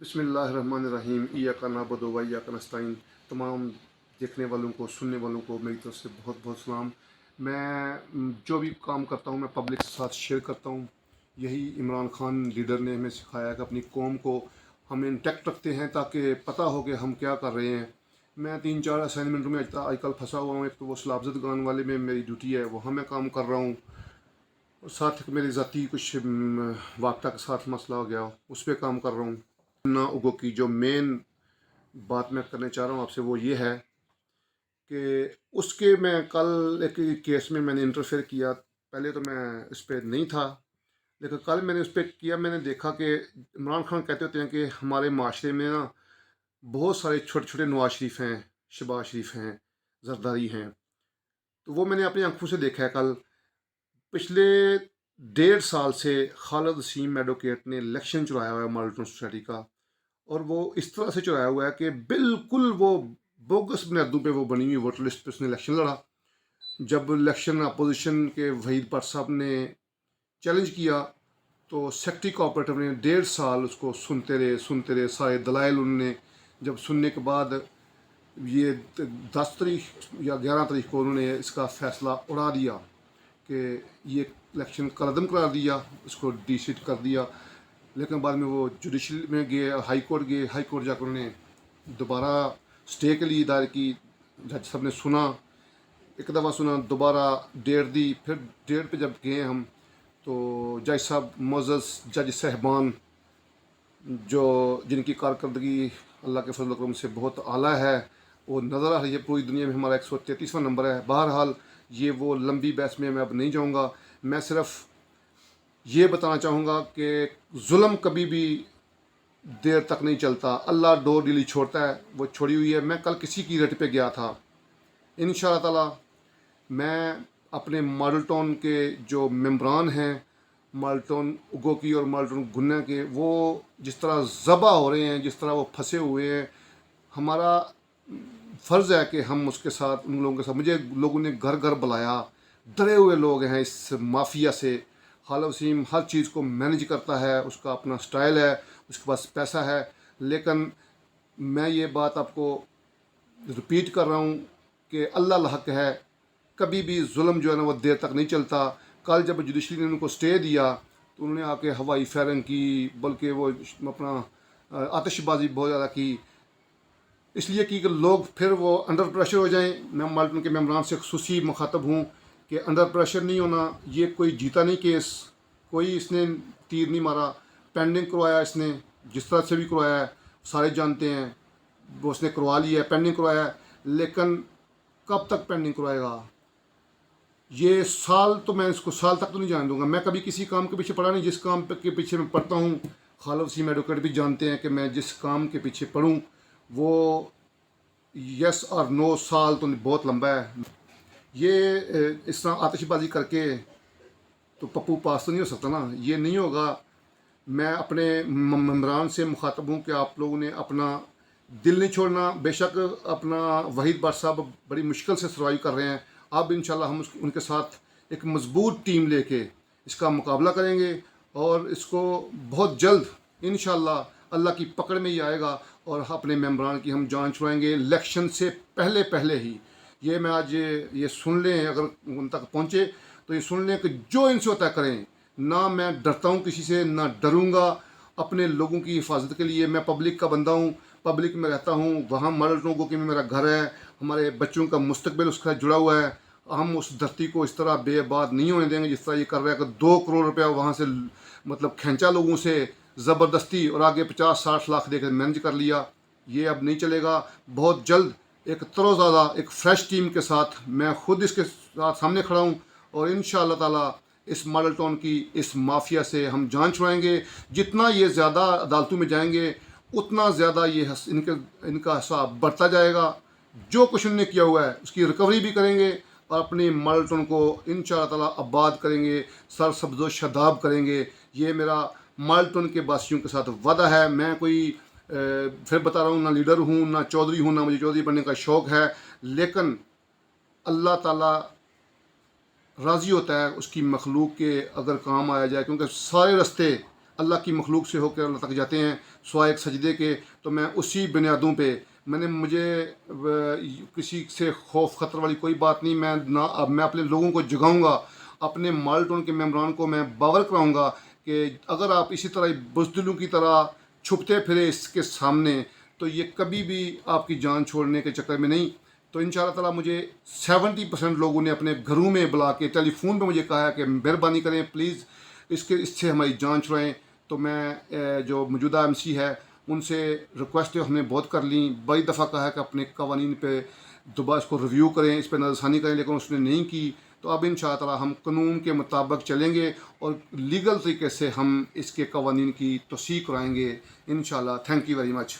बिस्मिल्लाहिर्रहमानिर्रहीम इय्याका नअबुदु व इय्याका नस्तईन। तमाम देखने वालों को, सुनने वालों को मेरी तरफ से बहुत बहुत सलाम। मैं जो भी काम करता हूँ मैं पब्लिक के साथ शेयर करता हूँ। यही इमरान खान लीडर ने हमें सिखाया कि अपनी कौम को हम इंटैक्ट रखते हैं ताकि पता हो कि हम क्या कर रहे हैं। मैं 3-4 असाइनमेंट में आजकल फंसा हुआ हूँ। एक तो वो सलाबजद गान वाले में मेरी ड्यूटी है, वहाँ मैं काम कर रहा हूँ, और साथ मेरे ज़ाती कुछ वाक़ता के साथ मसला हो गया, उस पर काम कर रहा हूँ ना। उगो की जो मेन बात मैं करना चाह रहा हूँ आपसे वो ये है कि उसके मैं कल एक केस में मैंने इंटरफेयर किया। पहले तो मैं इस पर नहीं था, लेकिन कल मैंने उस पर किया। मैंने देखा कि इमरान खान कहते होते हैं कि हमारे माशरे में ना बहुत सारे छोटे छोटे नवाज शरीफ हैं, शहबाज शरीफ हैं, जरदारी हैं। तो वो मैंने अपनी आंखों से देखा है कल। पिछले 1.5 साल से खालिद वसीम एडवोकेट ने इलेक्शन चलाया हुआ है माल्टन सोसाइटी का, और वो इस तरह से चलाया हुआ है कि बिल्कुल वो बोगस बुनियादों पे वो बनी हुई वोटर लिस्ट पे उसने इलेक्शन लड़ा। जब इलेक्शन अपोजिशन के वहीद भट्ट साहब ने चैलेंज किया तो सेक्रेटरी कोऑपरेटिव ने 1.5 साल उसको सुनते रहे सारे दलाइल उन्होंने। जब सुनने के बाद ये 10 तारीख या 11 तारीख को उन्होंने इसका फ़ैसला उड़ा दिया कि ये इलेक्शन कलअदम करार दिया, उसको डिसीट कर दिया। लेकिन बाद में वो जुडिशल में गए, हाई कोर्ट गए। हाई कोर्ट जाकर उन्होंने दोबारा स्टे के लिए दायर की। जज साहब ने सुना, एक दफ़ा सुना, दोबारा डेट दी। फिर डेट पे जब गए हम तो जज साहब मोअज़्ज़ज़ जज साहबान जो जिनकी कारकर्दगी अल्लाह के फजल करम से बहुत आला है, वो नज़र आ रही है पूरी दुनिया में। हमारा 133वां नंबर है। बहरहाल ये वो लंबी बहस में मैं अब नहीं जाऊँगा। मैं सिर्फ ये बताना चाहूँगा कि जुल्म कभी भी देर तक नहीं चलता। अल्लाह डोर डिली छोड़ता है, वो छोड़ी हुई है। मैं कल किसी की रेट पे गया था। इंशाअल्लाह ताला मैं अपने मॉडल टाउन के जो मेम्बरान हैं, मॉडल टाउन उगो की और मॉडल टाउन गुन्ना के, वो जिस तरह ज़बा हो रहे हैं, जिस तरह वो फंसे हुए हैं, हमारा फ़र्ज़ है कि हम उसके साथ, उन लोगों के साथ। मुझे लोगों ने घर घर बुलाया, डरे हुए लोग हैं इस माफिया से। खालिद वसीम हर चीज़ को मैनेज करता है, उसका अपना स्टाइल है, उसके पास पैसा है। लेकिन मैं ये बात आपको रिपीट कर रहा हूँ कि अल्लाह हक है, कभी भी जुल्म जो है ना वो देर तक नहीं चलता। कल जब जुडिशरी ने उनको स्टे दिया तो उन्होंने आके हवाई फायरिंग की, बल्कि वो अपना आतिशबाजी बहुत ज़्यादा की। इसलिए कि लोग फिर वो अंडर प्रेशर हो जाएं। मैं माल्टन के मेम्बरान से खुसूसी मुखातब हूँ कि अंडर प्रेशर नहीं होना। ये कोई जीता नहीं केस, कोई इसने तीर नहीं मारा। पेंडिंग करवाया इसने, जिस तरह से भी करवाया है, सारे जानते हैं। वो उसने करवा लिया है, पेंडिंग करवाया है। लेकिन कब तक पेंडिंग करवाएगा? ये साल तो मैं इसको साल तक तो नहीं जाने दूंगा। मैं कभी किसी काम के पीछे पड़ा नहीं। जिस काम के पीछे मैं पढ़ता हूँ, खालिद वसीम एडवोकेट भी जानते हैं कि मैं जिस काम के पीछे पढ़ूँ वो यस और नो साल तो बहुत लंबा है। ये इस तरह आतिशबाजी करके तो पप्पू पास तो नहीं हो सकता ना, ये नहीं होगा। मैं अपने मम्बरान से मुखातब हूँ कि आप लोगों ने अपना दिल नहीं छोड़ना। बेशक अपना वहीद भट्ट साहब बड़ी मुश्किल से सर्वाइव कर रहे हैं। अब इंशाल्लाह हम उनके साथ एक मजबूत टीम लेके इसका मुकाबला करेंगे, और इसको बहुत जल्द इंशाल्लाह अल्लाह की पकड़ में ही आएगा, और अपने मेम्बरान की हम जान छुड़ाएंगे इलेक्शन से पहले पहले ही। ये मैं आज ये सुन लें, अगर उन तक पहुँचे तो ये सुन लें कि जो इनसे होता है करें। ना मैं डरता हूँ किसी से, ना डरूंगा। अपने लोगों की हिफाजत के लिए मैं पब्लिक का बंदा हूँ, पब्लिक में रहता हूँ। वहाँ मॉडल लोगों के में मेरा घर है, हमारे बच्चों का मुस्तकबिल उसका जुड़ा हुआ है। हम उस धरती को इस तरह बेआबाद नहीं होने देंगे जिस तरह ये कर रहा है कि 2 करोड़ रुपया वहाँ से मतलब खींचा लोगों से ज़बरदस्ती, और आगे 50-60 लाख देकर मैनेज कर लिया। ये अब नहीं चलेगा। बहुत जल्द एक तरोज़ादा एक फ़्रेश टीम के साथ मैं खुद इसके साथ सामने खड़ा हूँ, और इंशाअल्लाह ताला इस मॉडल टाउन की इस माफिया से हम जान छुड़ाएंगे। जितना ये ज़्यादा अदालतों में जाएंगे उतना ज़्यादा ये इनका हिसाब बढ़ता जाएगा। जो कुछ उन्होंने किया हुआ है उसकी रिकवरी भी करेंगे, और अपने मॉडल टाउन को इंशाअल्लाह ताला आबाद करेंगे, सरसब्ज़ो शदाब करेंगे। ये मेरा मॉडल टाउन के वासियों के साथ वादा है। मैं कोई फिर बता रहा हूँ, ना लीडर हूँ, ना चौधरी हूँ, ना मुझे चौधरी बनने का शौक़ है। लेकिन अल्लाह ताला राज़ी होता है उसकी मखलूक के अगर काम आया जाए, क्योंकि सारे रास्ते अल्लाह की मखलूक से होकर अल्लाह तक जाते हैं। सवा एक सजदे के, तो मैं उसी बुनियादों पे मैंने मुझे किसी से खौफ ख़तर वाली कोई बात नहीं। मैं ना अब मैं अपने लोगों को जगाऊंगा, अपने माल्टोन के मेम्बरान को मैं बावर कराऊंगा कि अगर आप इसी तरह बुज़दिलों की तरह छुपते फिरे इसके सामने, तो ये कभी भी आपकी जान छोड़ने के चक्कर में नहीं। तो इंशाअल्लाह ताला मुझे 70% लोगों ने अपने घरों में बुला के टेलीफोन पे मुझे कहा है कि मेहरबानी करें प्लीज़ इससे हमारी जान छुड़ाएँ। तो मैं जो मौजूदा एमसी है उनसे रिक्वेस्ट हमने बहुत कर ली, बड़ी दफ़ा कहा है कि अपने कवानीन पे दोबारा इसको रिव्यू करें, इस पर नज़रसानी करें, लेकिन उसने नहीं की। तो अब इंशाअल्लाह हम कानून के मुताबिक चलेंगे और लीगल तरीके से हम इसके कवानीन की तौसीक़ कराएँगे इंशाअल्लाह। Thank you very much.